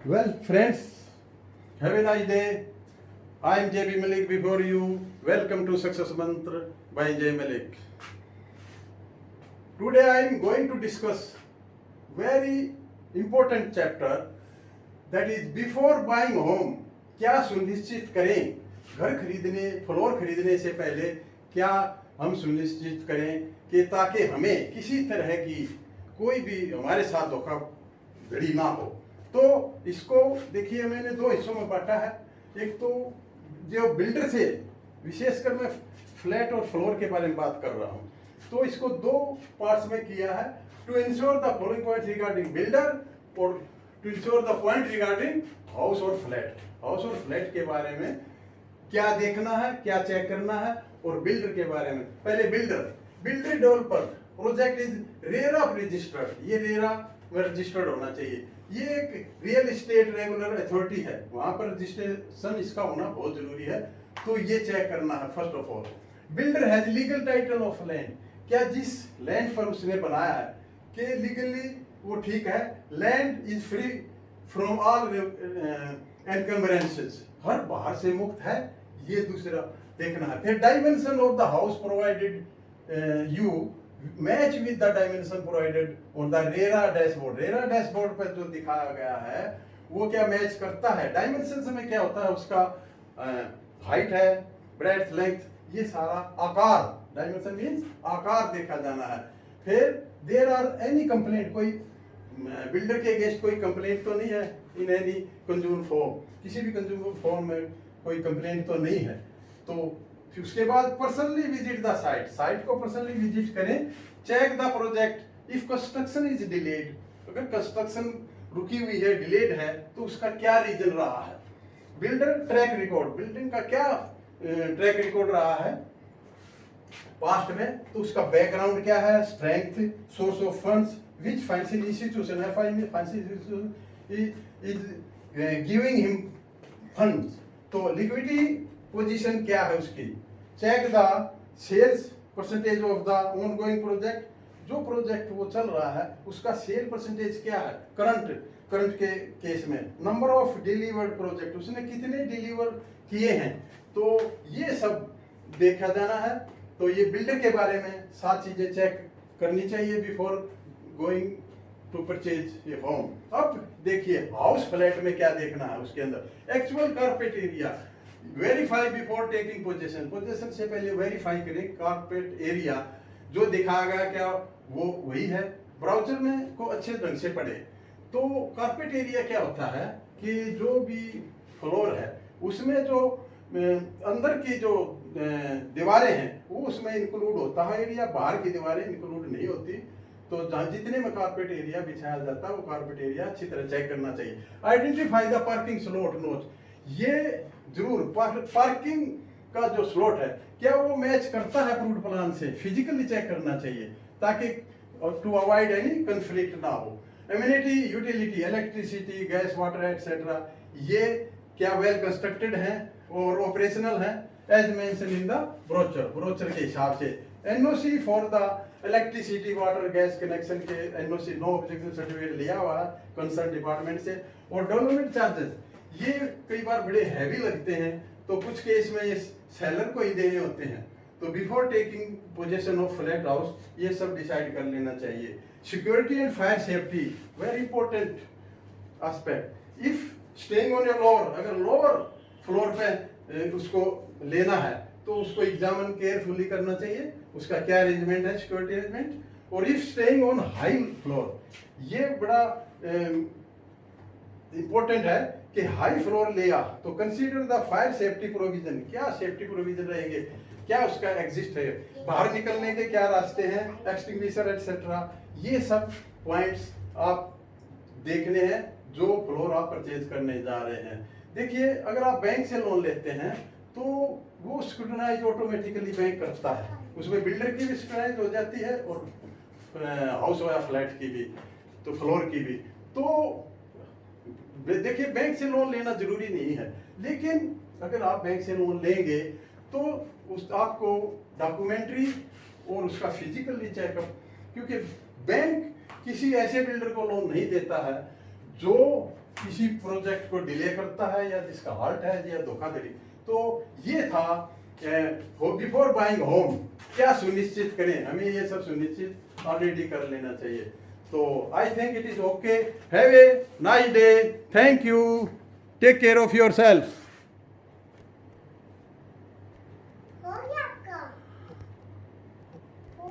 Well, friends, have a nice day. I am JB Malik before you. Welcome to Success Mantra by J Malik. Today I am going to discuss very important chapter, that is before buying home. क्या सुनिश्चित करें घर खरीदने floor खरीदने से पहले, क्या हम सुनिश्चित करें कि ताकि हमें किसी तरह की कोई भी हमारे साथ धोखाधड़ी ना हो। तो इसको देखिए, मैंने दो हिस्सों में बांटा है। एक तो जो बिल्डर से, विशेषकर मैं फ्लैट और फ्लोर के बारे में बात कर रहा हूँ, तो इसको दो पार्ट्स में किया है। To ensure the following point regarding builder और to ensure the point regarding house और फ्लैट। हाउस और फ्लैट के बारे में क्या देखना है, क्या चेक करना है, और बिल्डर के बारे में। पहले builder developer project is RERA registered. ये रेरा में रजिस्टर्ड होना चाहिए। ये एक रियल एस्टेट रेगुलर अथॉरिटी है, वहां पर रजिस्ट्रेशन इसका होना बहुत जरूरी है। तो ये चेक करना है first of all. Builder has legal title of land. क्या जिस लैंड पर उसने बनाया है कि लीगली वो ठीक है, land is free from all encumbrances, हर बाहर से मुक्त है, ये दूसरा देखना है। फिर dimension of the house provided you match with the dimension provided on the RERA dashboard. RERA dashboard पर जो दिखाया गया है वो क्या मैच करता है। डायमेंशन में क्या होता है, उसका हाइट है, ब्रेड्थ, लेंथ, ये सारा आकार, डायमेंशन मीन्स आकार देखा जाना है। फिर देयर आर एनी कंप्लेंट, कोई बिल्डर के अगेंस्ट कोई कंप्लेंट तो नहीं है इन एनी कंज्यूमर फॉर्म, किसी भी कंज्यूमर फॉर्म में कोई कंप्लेंट तो नहीं है। तो फिर उसके बाद personally visit the site, site को पर्सनली विजिट करें। Check the project if construction is delayed, अगर कंस्ट्रक्शन रुकी हुई है, डिलेड है, तो उसका क्या रीजन रहा है। बिल्डर ट्रैक रिकॉर्ड, बिल्डिंग का क्या ट्रैक रिकॉर्ड रहा है पास्ट में, तो उसका बैकग्राउंड क्या है, strength, source of funds, which financial institution है, financial institution is giving him funds, तो लिक्विडिटी पोजीशन क्या है उसकी। Check the sales percentage of the ongoing project, जो प्रोजेक्ट वो चल रहा है उसका सेल परसेंटेज क्या है करंट के केस में। नंबर ऑफ डिलीवर्ड प्रोजेक्ट, उसने कितने डिलीवर किए हैं, तो ये सब देखा जाना है। तो ये बिल्डर के बारे में 7 चीजें चेक करनी चाहिए before going to purchase a home. अब देखिए हाउस फ्लैट में क्या देखना है, उसके अंदर actual carpet area verify before taking possession, possession से पहले वेरीफाई करें कारपेट एरिया जो दिखाया गया क्या वो वही है। ब्राउजर में को अच्छे ढंग से पढ़े। तो कारपेट एरिया क्या होता है कि जो भी फ्लोर है उसमें जो अंदर की जो दीवारें हैं वो उसमें इंक्लूड होता है एरिया, बाहर की दीवारें इंक्लूड नहीं होती। तो जहाँ जितने में कारपेट एरिया बिछाया जाता है वो कारपेट एरिया अच्छी तरह चेक करना चाहिए। आइडेंटिफाई द पार्किंग स्लॉट नोच, ये जरूर पार्किंग का जो स्लॉट है क्या वो मैच करता है अप्रूव्ड प्लान से, फिजिकली चेक करना चाहिए ताकि टू अवॉइड एनी कंफ्लिक्ट ना हो। Amenity utility, electricity, gas, water etcetera, ये क्या वेल कंस्ट्रक्टेड है और ऑपरेशनल है as mention in the brochure के हिसाब से। NOC for the electricity, water, gas connection के एनओसी, नो ऑब्जेक्शन सर्टिफिकेट लिया हुआ है कंसर्न डिपार्टमेंट से। और डेवलपमेंट चार्जेस, ये कई बार बड़े हैवी लगते हैं, तो कुछ केस में ये सेलर को ही देने होते हैं। तो before taking possession of flat house ये सब डिसाइड कर लेना चाहिए। Security and fire safety, very important aspect. If staying on a lower, अगर लोअर फ्लोर पे उसको लेना है तो उसको एग्जामिन केयरफुली करना चाहिए, उसका क्या अरेंजमेंट है, सिक्योरिटी अरेंजमेंट। और if staying on high floor, ये बड़ा इंपॉर्टेंट है कि हाई फ्लोर लिया तो consider the fire safety provision, क्या सेफ्टी प्रोविजन रहेंगे, क्या उसका एग्जिस्ट है, बाहर निकलने के क्या रास्ते हैं, एक्सटिंग्विशर एटसेट्रा, ये सब पॉइंट्स आप देखने हैं जो फ्लोर आप परचेज करने जा रहे हैं। देखिए अगर आप बैंक से लोन लेते हैं तो वो स्क्रूटनाइज ऑटोमेटिकली बैंक करता है, उसमें बिल्डर की भी स्क्रूटनाइज हो जाती है और हाउस या फ्लैट की भी, तो फ्लोर की भी। तो देखिए बैंक से लोन लेना जरूरी नहीं है, लेकिन अगर आप बैंक से लोन लेंगे तो उस आपको डॉक्यूमेंट्री और उसका फिजिकली चेकअप, क्योंकि बैंक किसी ऐसे बिल्डर को लोन नहीं देता है जो किसी प्रोजेक्ट को डिले करता है या जिसका हाल्ट है या धोखाधड़ी। तो ये था बिफोर बाइंग होम क्या सुनिश्चित करें, हमें ये सब सुनिश्चित ऑलरेडी कर लेना चाहिए। तो I think it is okay. Have a nice day, thank you, take care of your self.